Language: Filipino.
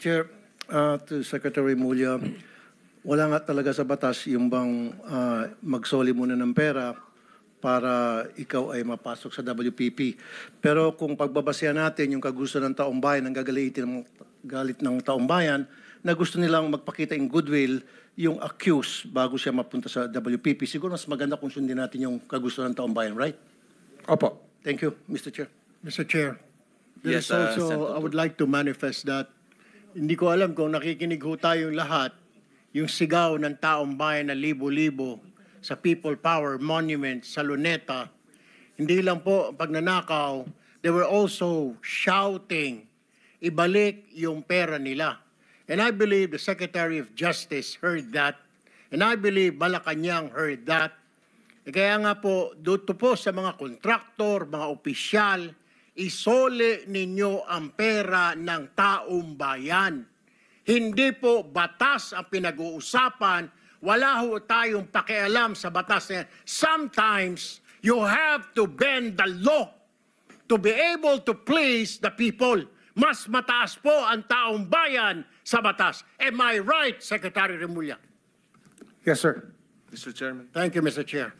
Chair, to Secretary Mulya, wala nga talaga sa batas yung bang magsoli muna ng pera para ikaw ay mapasok sa WPP. Pero kung pagbabasehan natin yung kagusto ng taong bayan, ang galit ng taong bayan, na gusto nilang magpakita in goodwill yung accused bago siya mapunta sa WPP, siguro mas maganda kung sundin natin yung kagusto ng taong bayan, right? Opo. Thank you, Mr. Chair. Mr. Chair, there Yes, is also, Senator I would like to manifest that hindi ko alam kung nakikinig ho tayong lahat, yung sigaw ng taong bayan na libo-libo sa People Power Monument sa Luneta, hindi lang po pagnanakaw, they were also shouting, ibalik yung pera nila. And I believe the Secretary of Justice heard that, and I believe Malacanang heard that. Kaya nga po, dito po sa mga kontraktor, mga opisyal, isole ninyo ang pera ng taong bayan. Hindi po batas ang pinag-uusapan. Wala ho tayong pakialam sa batas na yan. Sometimes, you have to bend the law to be able to please the people. Mas mataas po ang taong bayan sa batas. Am I right, Secretary Remulla? Yes, sir. Mr. Chairman. Thank you, Mr. Chair.